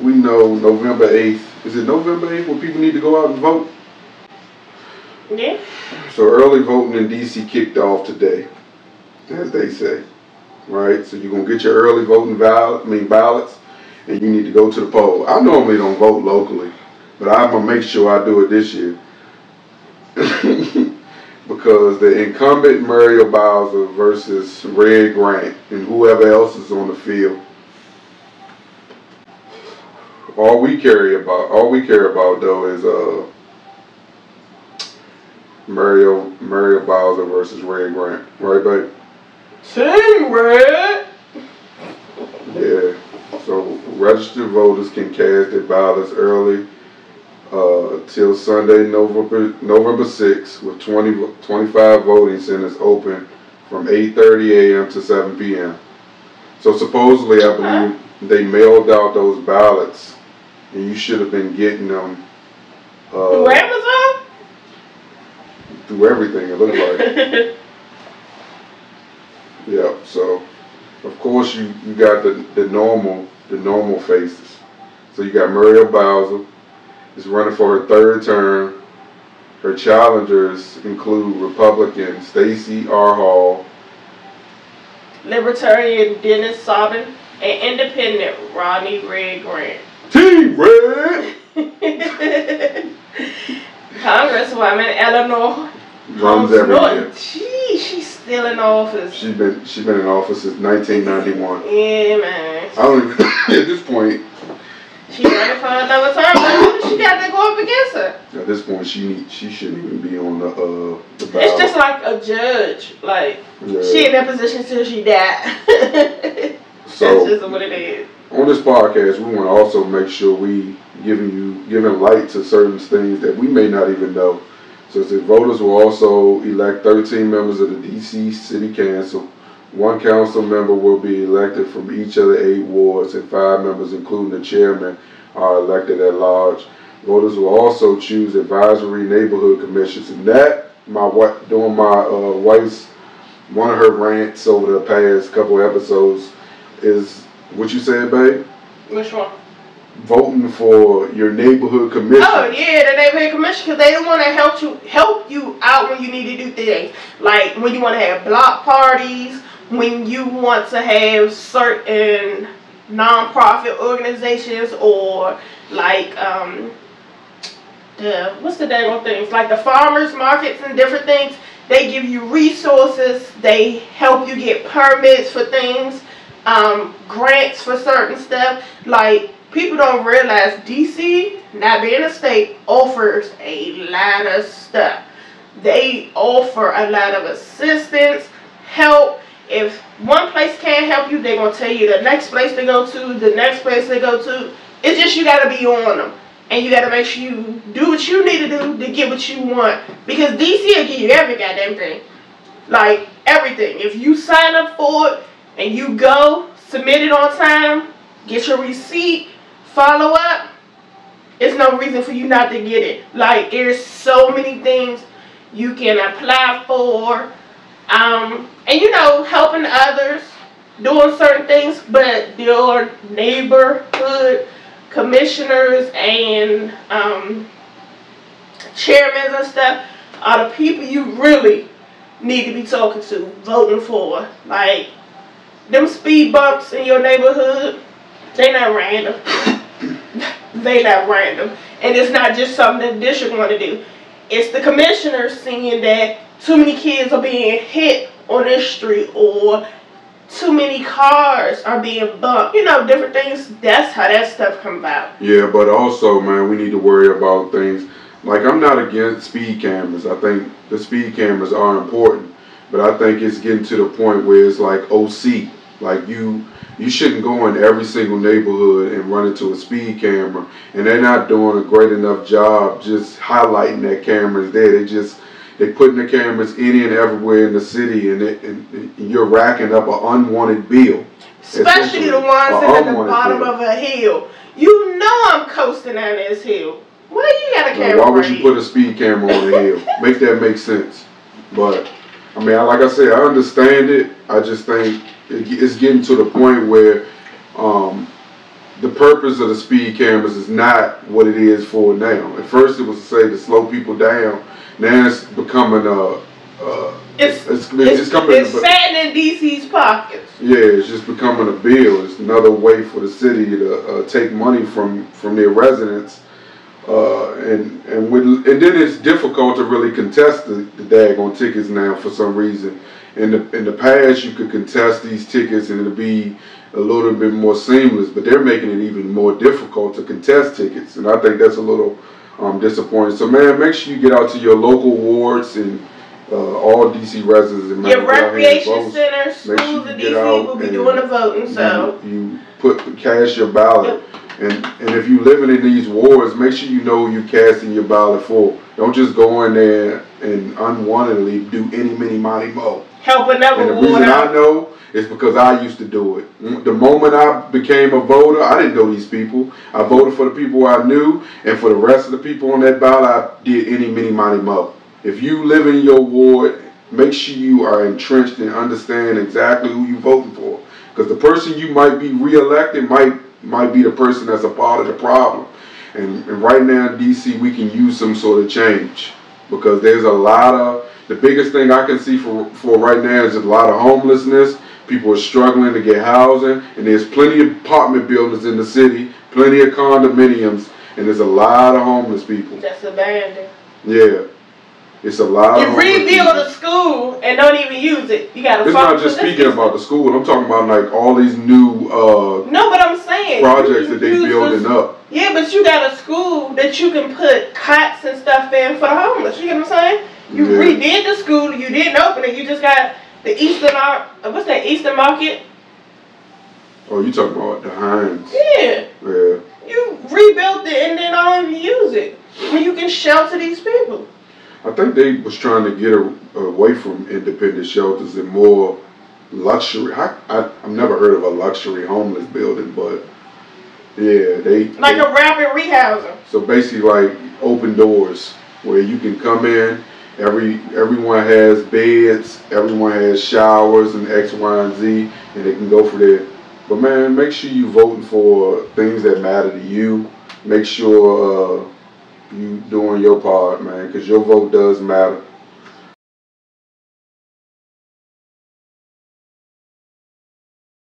we know November 8th. Is it November 8th when people need to go out and vote? Yeah. So early voting in D.C. kicked off today, as they say. Right? So you're going to get your early voting ballots, and you need to go to the poll. I normally don't vote locally, but I'm going to make sure I do it this year. Because the incumbent Muriel Bowser versus Red Grant and whoever else is on the field, all we care about though is Muriel Bowser versus Red Grant, right, babe? Team Red. Yeah. So registered voters can cast their ballots early till Sunday, November 6th, with 25 voting centers open from 8:30 a.m. to 7 p.m. So supposedly, I believe they mailed out those ballots, and you should have been getting them through Amazon? Through everything, it looked like. Yeah, so of course you got the normal faces. So you got Muriel Bowser is running for her third term. Her challengers include Republican Stacey R. Hall, Libertarian Dennis Sobin, and Independent Rodney Red Grant. Team Red. Congresswoman Eleanor Runs every year. She's still in office. She's been in office since 1991. Yeah, man. I don't even at this point. She's running for another term. Who does she got to go up against her? At this point, she shouldn't even be on the ballot. It's just like a judge. Like she in that position till she died. So that's just what it is. On this podcast, we want to also make sure we giving light to certain things that we may not even know. So the voters will also elect 13 members of the D.C. City Council. One council member will be elected from each of the 8 wards, and 5 members, including the chairman, are elected at large. Voters will also choose advisory neighborhood commissions, and that during my wife's one of her rants over the past couple episodes is what you said, babe. Which one? Voting for your neighborhood commission. Oh yeah, the neighborhood commission, because they don't want to help you out when you need to do things, like when you want to have block parties, when you want to have certain non-profit organizations, or like what's the dang things, like the farmers markets and different things. They give you resources. They help you get permits for things, grants for certain stuff. Like, people don't realize DC, not being a state, offers a lot of stuff. They offer a lot of assistance, help. If one place can't help you, they're going to tell you the next place to go to, the next place to go to. It's just you got to be on them. And you got to make sure you do what you need to do to get what you want. Because DC will give you every goddamn thing. Like, everything. If you sign up for it and you go, submit it on time, get your receipt, follow up, there's no reason for you not to get it. Like, there's so many things you can apply for. And you know, helping others, doing certain things, but your neighborhood commissioners and chairmen and stuff are the people you really need to be talking to, voting for. Like, them speed bumps in your neighborhood, they not random. They not random. And it's not just something the district want to do. It's the commissioners seeing that too many kids are being hit on this street, or too many cars are being bumped. You know, different things. That's how that stuff come about. Yeah, but also, man, we need to worry about things. Like, I'm not against speed cameras. I think the speed cameras are important. But I think it's getting to the point where it's like OC. Like, you shouldn't go in every single neighborhood and run into a speed camera. And they're not doing a great enough job just highlighting that cameras there. They're putting the cameras any and everywhere in the city, and you're racking up an unwanted bill. Especially the ones at the bottom of a hill. You know I'm coasting down this hill. Why you got a camera? Why would you put a speed camera on the hill? Make that make sense. But, I mean, like I said, I understand it. I just think it's getting to the point where the purpose of the speed cameras is not what it is for now. At first, it was to say to slow people down. Now it's becoming it's fattening DC's pockets. Yeah, it's just becoming a bill. It's another way for the city to take money from their residents, and then it's difficult to really contest the daggone tickets now for some reason. In the past, you could contest these tickets and it'd be a little bit more seamless, but they're making it even more difficult to contest tickets, and I think that's a little disappointing. So, man, make sure you get out to your local wards and all DC residents and your recreation centers, schools in DC will be doing the voting. So you cast your ballot, and if you living in these wards, make sure you know who you casting your ballot for. Don't just go in there and unwantedly do any, mini, money, mo. Help another ward. And the reason I know is because I used to do it. The moment I became a voter, I didn't know these people. I voted for the people I knew, and for the rest of the people on that ballot, I did any, mini, money, mo. If you live in your ward, make sure you are entrenched and understand exactly who you're voting for. Because the person you might be reelected might be the person that's a part of the problem. And right now in DC, we can use some sort of change. Because there's a lot of, the biggest thing I can see for right now is a lot of homelessness. People are struggling to get housing. And there's plenty of apartment buildings in the city, plenty of condominiums, and there's a lot of homeless people. That's abandoned. Yeah. It's a lot of rebuild a school and don't even use it. You gotta. It's not just speaking about the school. I'm talking about like all these new no, but I'm saying projects that they building up. Yeah, but you got a school that you can put cots and stuff in for the homeless. You get what I'm saying? You redid the school. You didn't open it. You just got the Eastern what's that, Eastern Market? Oh, you talking about the Hines? Yeah. Yeah. You rebuilt it and then don't even use it. And you can shelter these people. I think they was trying to get away from independent shelters and more luxury. I've never heard of a luxury homeless building, but yeah, like a rapid rehousing. So basically, like open doors where you can come in. Everyone has beds, everyone has showers and X, Y, and Z, and they can go for there. But man, make sure you voting for things that matter to you. Make sure you doing your part, man, because your vote does matter.